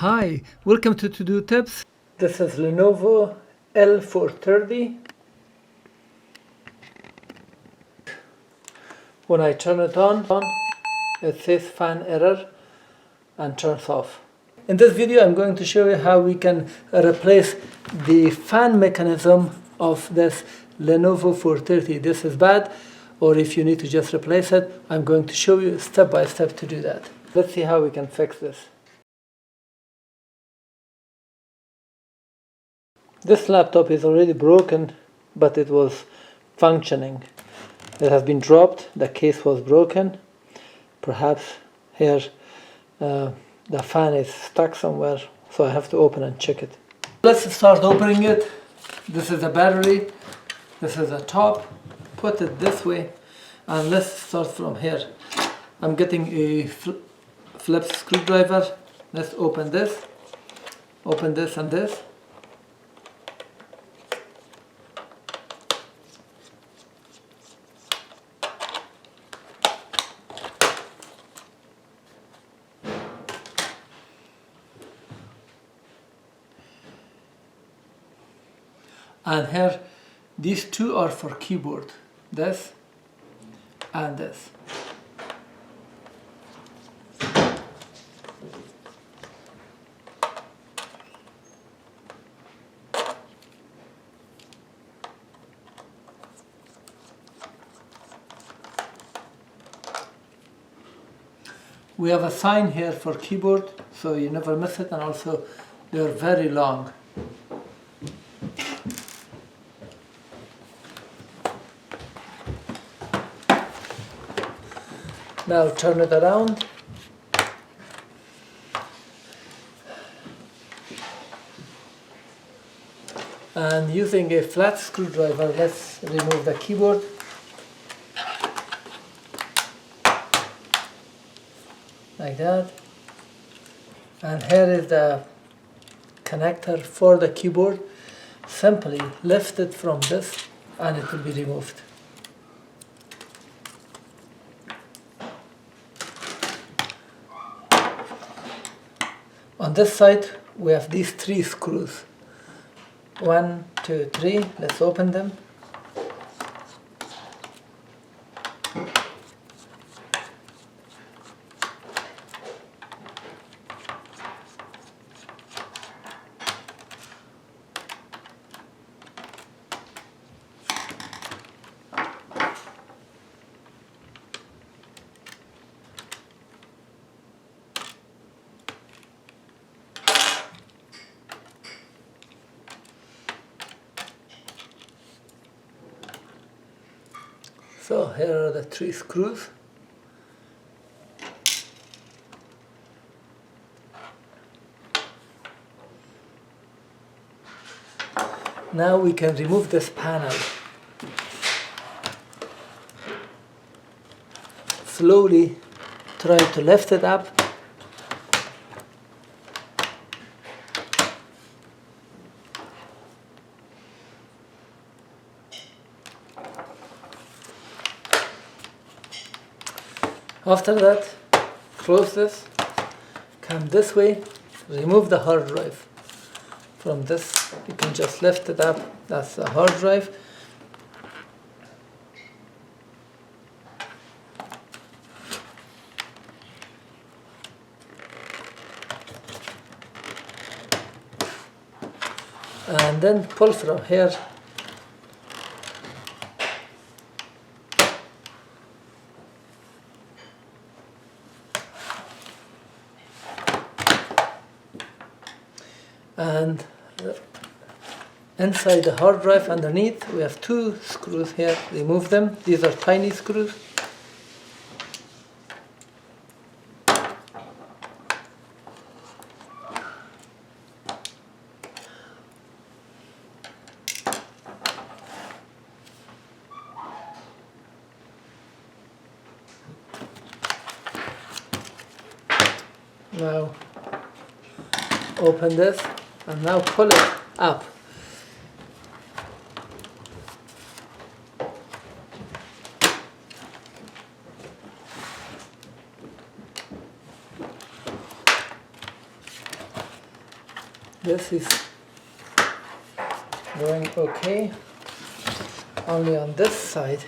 Hi, welcome to To-Do Tips. This is Lenovo L430. When I turn it on, it says fan error and turns off. In this video, I'm going to show you how we can replace the fan mechanism of this Lenovo 430. This is bad, or if you need to just replace it, I'm going to show you step by step to do that. Let's see how we can fix this. This laptop is already broken, but it was functioning. It has been dropped, the case was broken. Perhaps here the fan is stuck somewhere, so I have to open and check it. Let's start opening it. This is the battery, this is the top. Put it this way, and let's start from here. I'm getting a Phillips screwdriver. Let's open this and this. And here, these two are for keyboard, this and this. We have a sign here for keyboard, so you never miss it, and also they're very long. Now turn it around. And using a flat screwdriver, let's remove the keyboard. Like that. And here is the connector for the keyboard. Simply lift it from this and it will be removed. On this side, we have these three screws. 1, 2, 3. Let's open them. So here are the three screws. Now we can remove this panel. Slowly try to lift it up. After that, close this, come this way, remove the hard drive. From this, you can just lift it up. That's the hard drive. And then pull from here. And inside the hard drive underneath, we have two screws here. Remove them. These are tiny screws. Now open this and now pull it up. This is going okay, only on this side.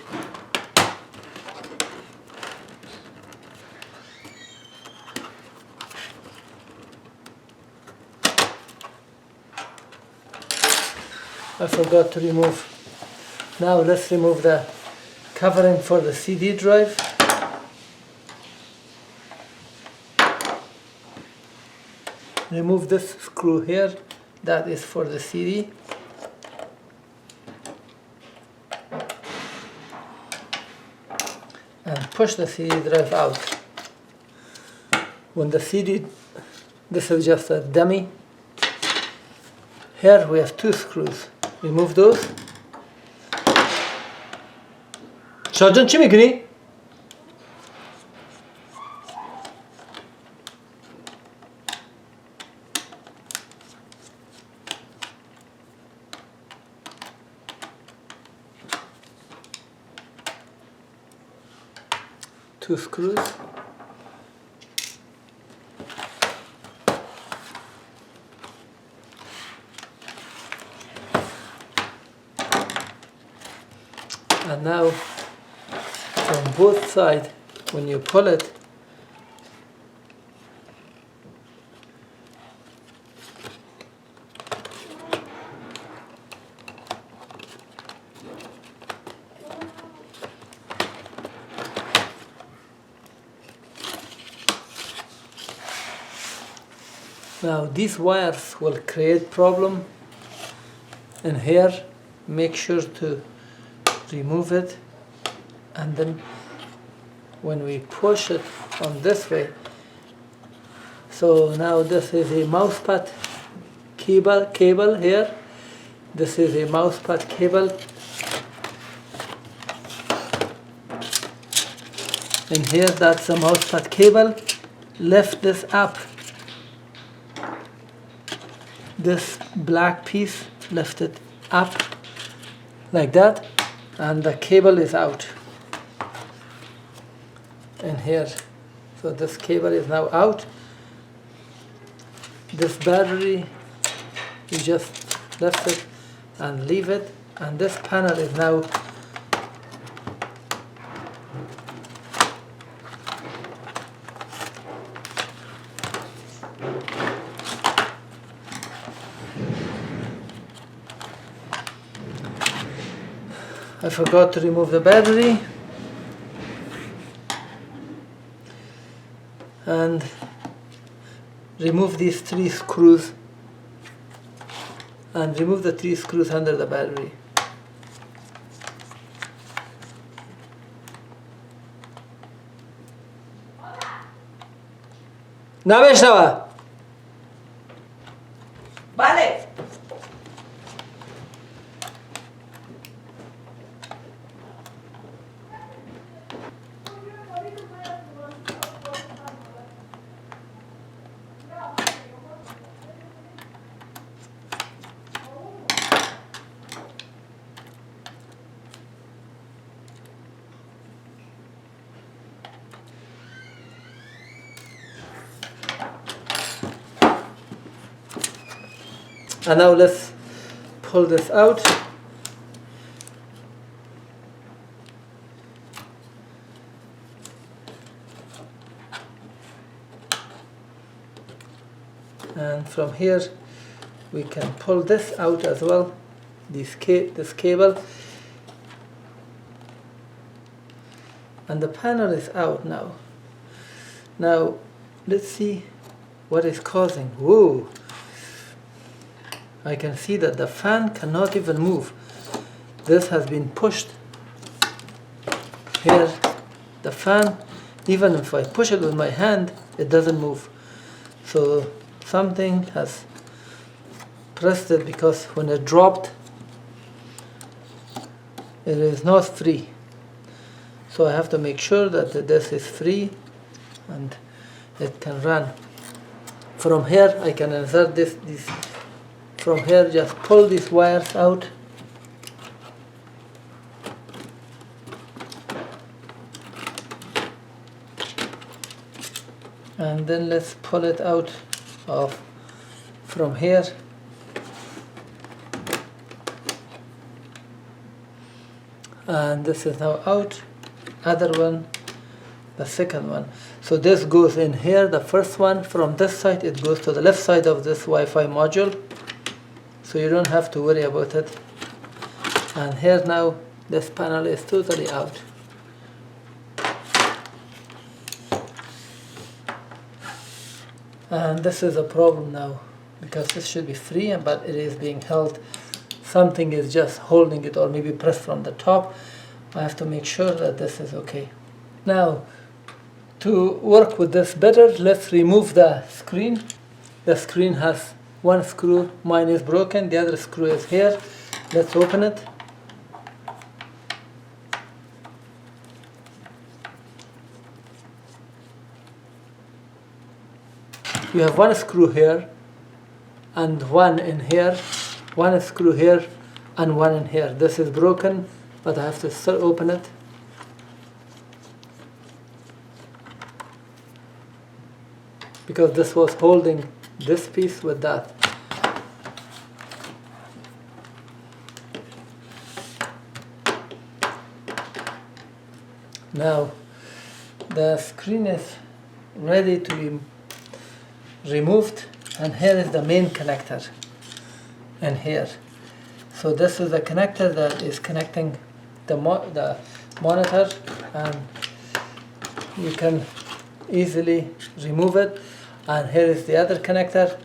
I forgot to remove. Now let's remove the covering for the CD drive. Remove this screw here, that is for the CD. And push the CD drive out. When the CD, this is just a dummy. Here we have two screws. Remove those. شاجان چی میکنی؟ Two screws. And now from both sides, when you pull it, now these wires will create problem in here. Make sure to remove it, and then when we push it on this way, so now this is a mousepad cable here, this is a mousepad cable, and here that's a mousepad cable. Lift this up, this black piece, lift it up like that, and the cable is out in here. So this cable is now out. This battery, you just lift it and leave it, and this panel is now I forgot to remove the battery, and remove these 3 screws, and remove the 3 screws under the battery. نمیشنوه. بله. And now let's pull this out. And from here we can pull this out as well, this cable, and the panel is out now. Now let's see what is causing. Whoa! I can see that the fan cannot even move. This has been pushed. Here, the fan, even if I push it with my hand, it doesn't move. So something has pressed it, because when it dropped, it is not free. So I have to make sure that this is free and it can run. From here I can insert this. From here, just pull these wires out. And then let's pull it out of from here. and this is now out. Other one, the second one. So this goes in here, the first one. From this side it goes to the left side of this Wi-Fi module, so you don't have to worry about it. And here now this panel is totally out. And this is a problem now, because this should be free, but it is being held. Something is just holding it, or maybe pressed from the top. I have to make sure that this is okay. Now, to work with this better, let's remove the screen. The screen has one screw, mine is broken, the other screw is here. Let's open it. You have one screw here and one in here, one screw here and one in here. This is broken, but I have to still open it. Because this was holding this piece with that. Now the screen is ready to be removed, and here is the main connector in here. So this is the connector that is connecting the monitor, and you can easily remove it. And here is the other connector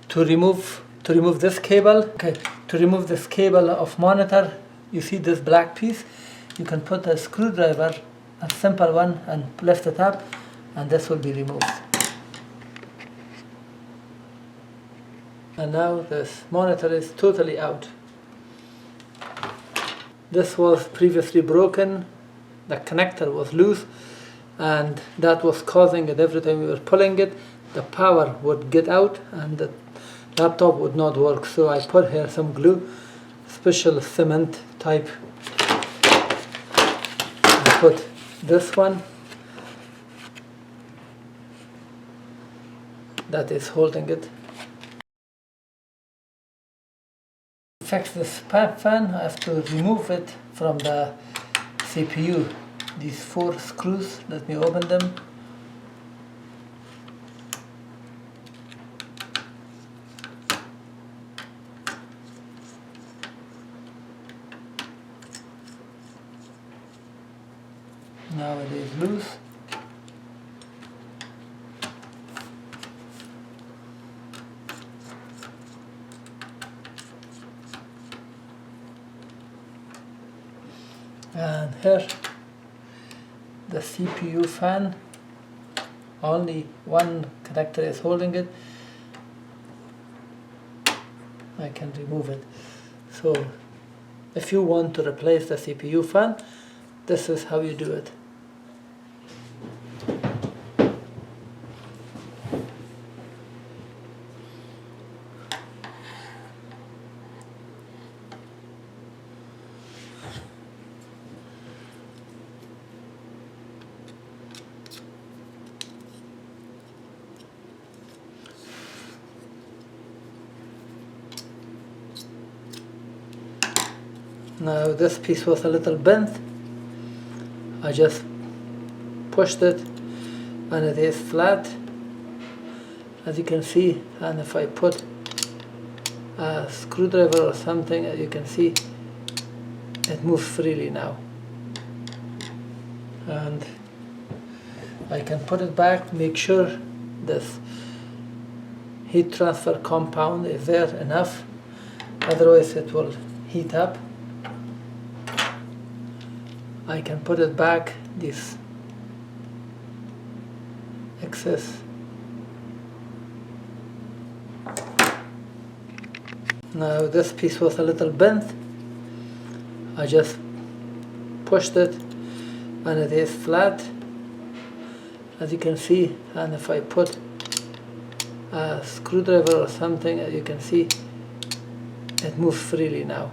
to remove this cable. Okay, to remove this cable of monitor, you see this black piece, you can put a screwdriver, a simple one, and lift it up, and this will be removed. And now this monitor is totally out. This was previously broken, the connector was loose, and that was causing it. Every time we were pulling it, the power would get out and the laptop would not work. So I put here some glue, special cement type. I put this one that is holding it. To fix this fan, I have to remove it from the CPU. These 4 screws, let me open them. Now it is loose. And here the CPU fan, only one connector is holding it. I can remove it. So if you want to replace the CPU fan, this is how you do it. Now this piece was a little bent. I just pushed it and it is flat, as you can see. And if I put a screwdriver or something, as you can see, it moves freely now. And I can put it back, make sure this heat transfer compound is there enough, otherwise it will heat up. I can put it back, this excess. Now this piece was a little bent. I just pushed it and it is flat, as you can see. And if I put a screwdriver or something, as you can see, it moves freely now.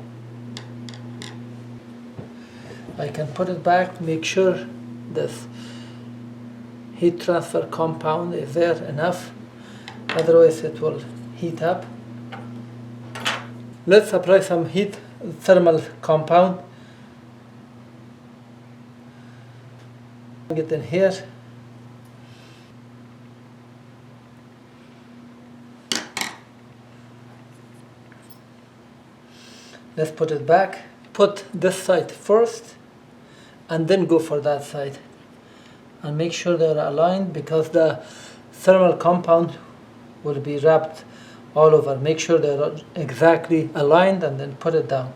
I can put it back, make sure this heat transfer compound is there enough, otherwise it will heat up. Let's apply some heat thermal compound. Get in here. Let's put it back. Put this side first and then go for that side. And make sure they're aligned because the thermal compound will be wrapped all over. Make sure they're exactly aligned and then put it down.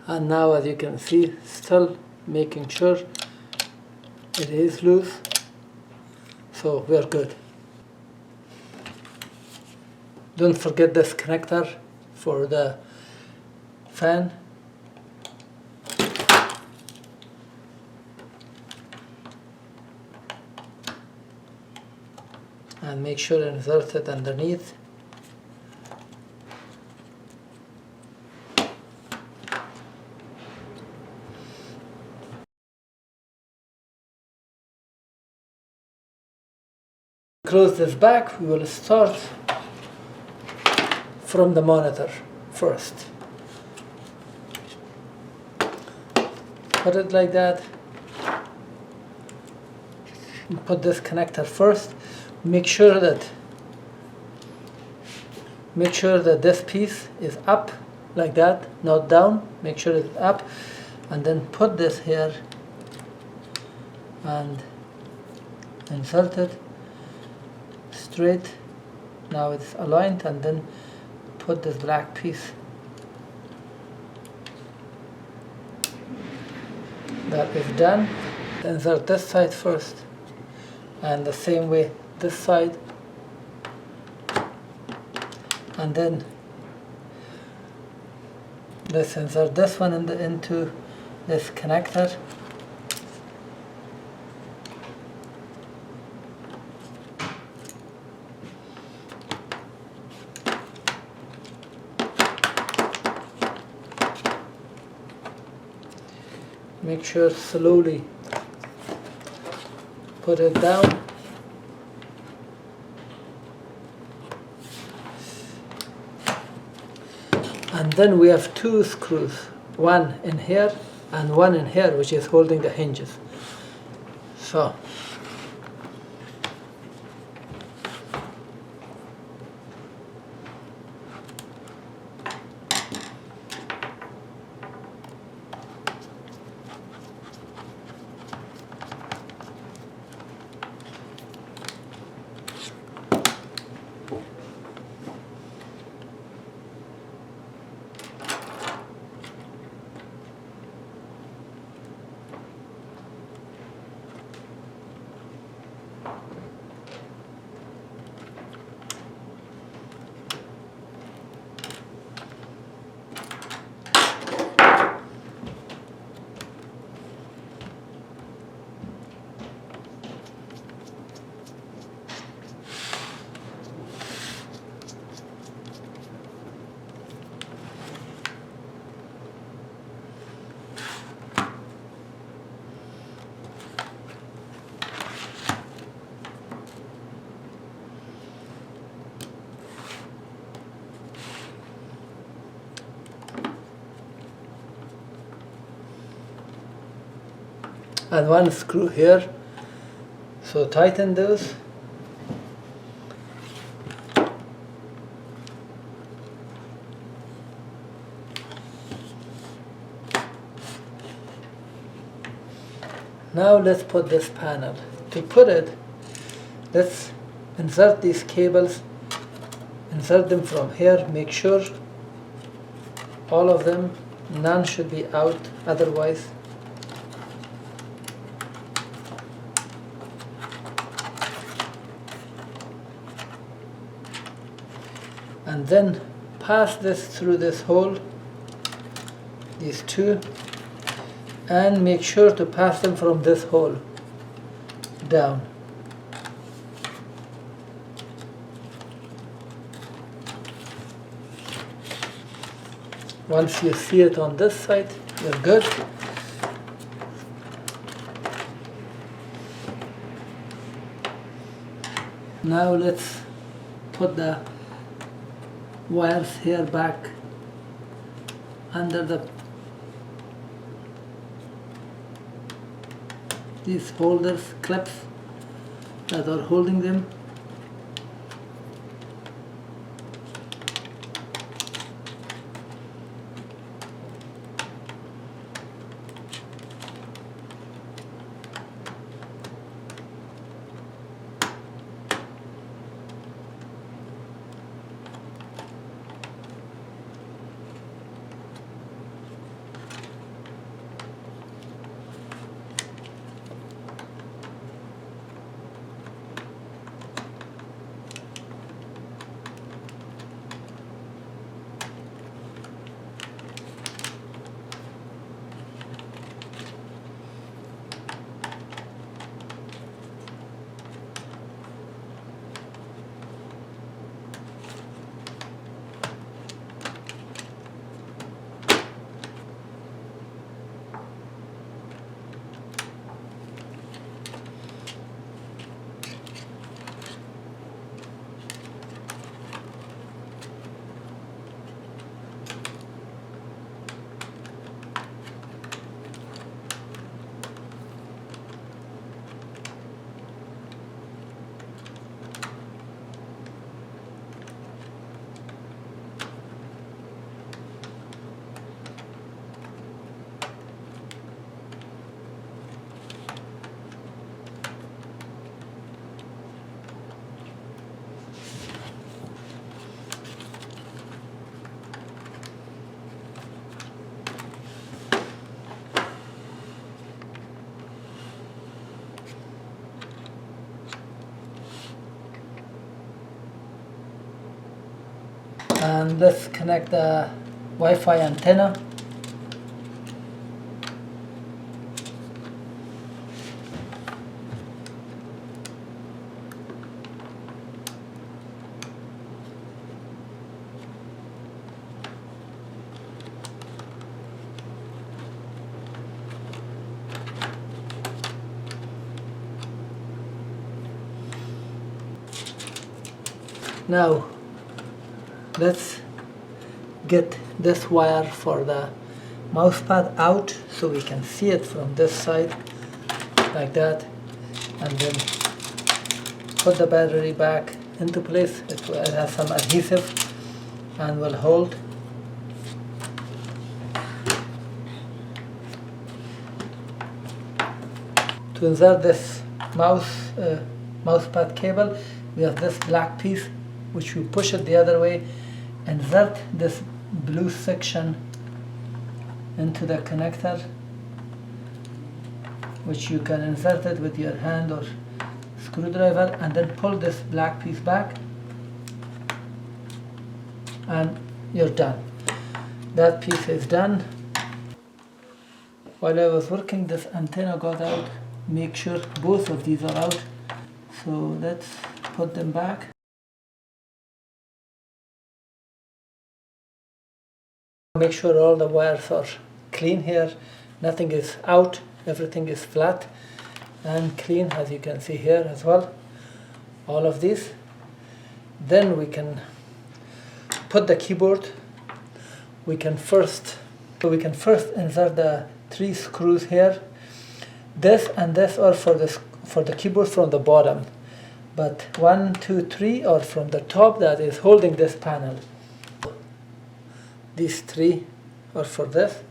And now, as you can see, still making sure it is loose, so we're good. Don't forget this connector for the fan. And make sure to insert it underneath. Close this back. We will start from the monitor first. Put it like that. Put this connector first. Make sure that this piece is up like that, not down. Make sure it's up, and then put this here and insert it straight. Now it's aligned, and then put this black piece. That is done. Insert this side first, and the same way this side, and then let's insert this one into this connector. Make sure slowly put it down. And then we have two screws, one in here and one in here, which is holding the hinges. So and one screw here, so tighten those. Now let's put this panel. To put it, let's insert these cables, insert them from here, make sure all of them, none should be out, otherwise Then pass this through this hole, these two, and make sure to pass them from this hole down. Once you see it on this side, you're good. Now let's put the wires here back under these holders, clips that are holding them. And let's connect the Wi-Fi antenna. Now let's get this wire for the mousepad out so we can see it from this side like that, and then put the battery back into place. It has some adhesive and will hold. To insert this mousepad cable, we have this black piece which we push it the other way, insert this blue section into the connector, which you can insert it with your hand or screwdriver, and then pull this black piece back and you're done. That piece is done. While I was working, this antenna got out. Make sure both of these are out. So let's put them back. Make sure all the wires are clean here. Nothing is out. Everything is flat and clean, as you can see here as well. All of these. Then we can put the keyboard. We can first insert the 3 screws here. This and this are for the keyboard from the bottom, but 1, 2, 3 are from the top that is holding this panel. These 3 are for this.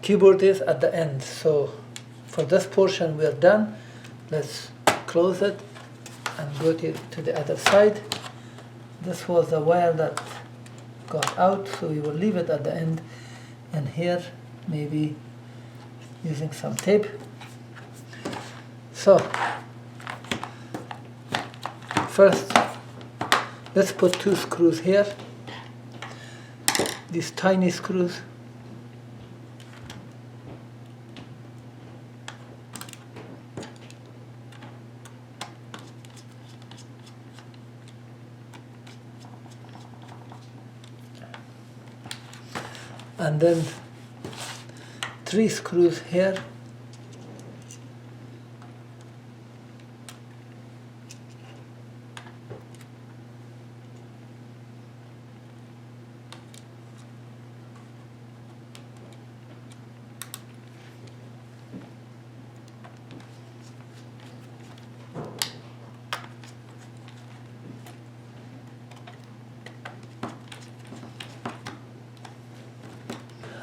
keyboard is at the end. So for this portion we are done. Let's close it and go to the other side. This was the wire that got out, so we will leave it at the end, and here maybe using some tape. So first let's put 2 screws here, these tiny screws. And then 3 screws here.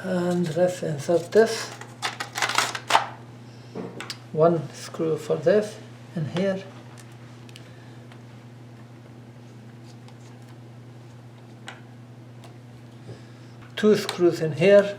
And let's insert this. 1 screw for this, and here. Two screws in here.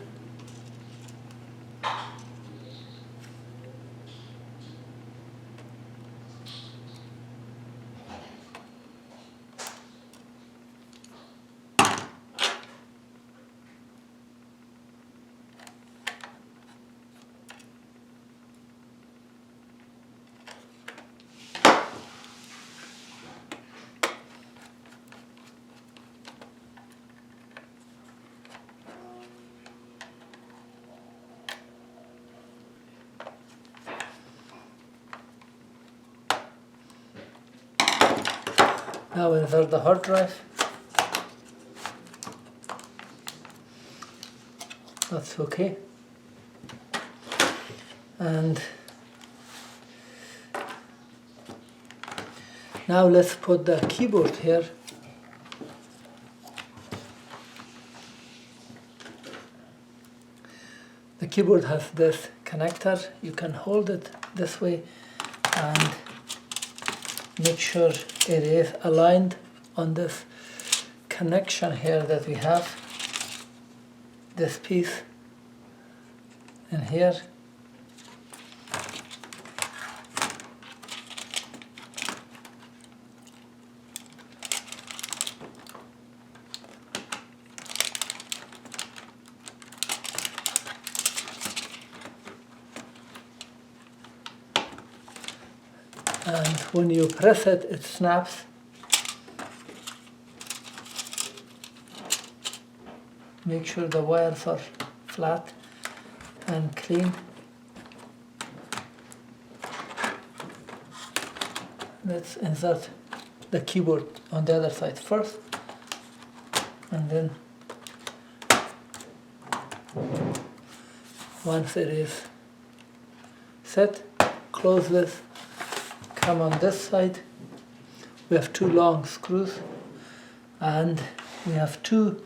Now insert the hard drive. That's okay. And now let's put the keyboard here. The keyboard has this connector. You can hold it this way and make sure it is aligned on this connection here that we have, this piece in here. And when you press it, it snaps. Make sure the wires are flat and clean. Let's insert the keyboard on the other side first, and then once it is set, close this. Come on this side. We have 2 long screws, and we have 2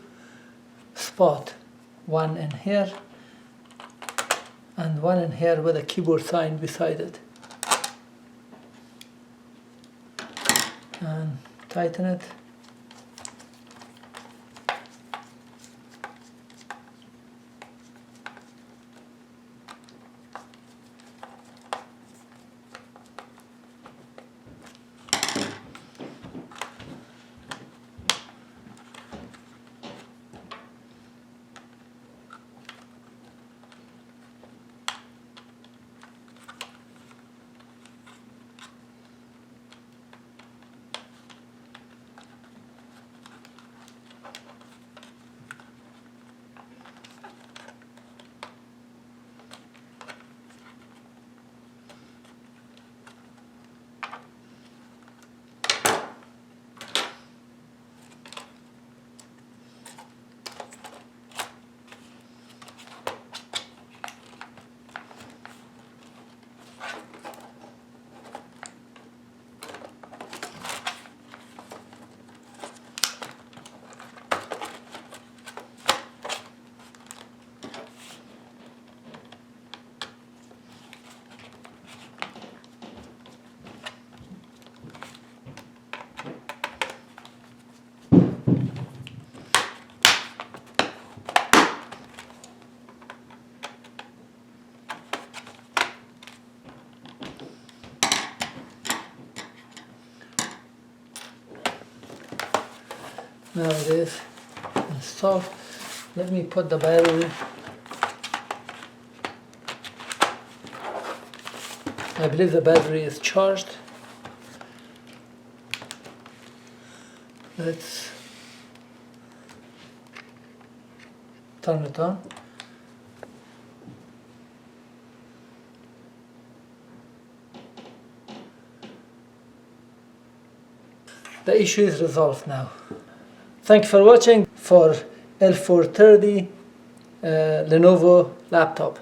spots, one in here and one in here with a keyboard sign beside it. And tighten it. Now it is installed. Let me put the battery. I believe the battery is charged. Let's turn it on. The issue is resolved now. Thank you for watching for L430 Lenovo laptop.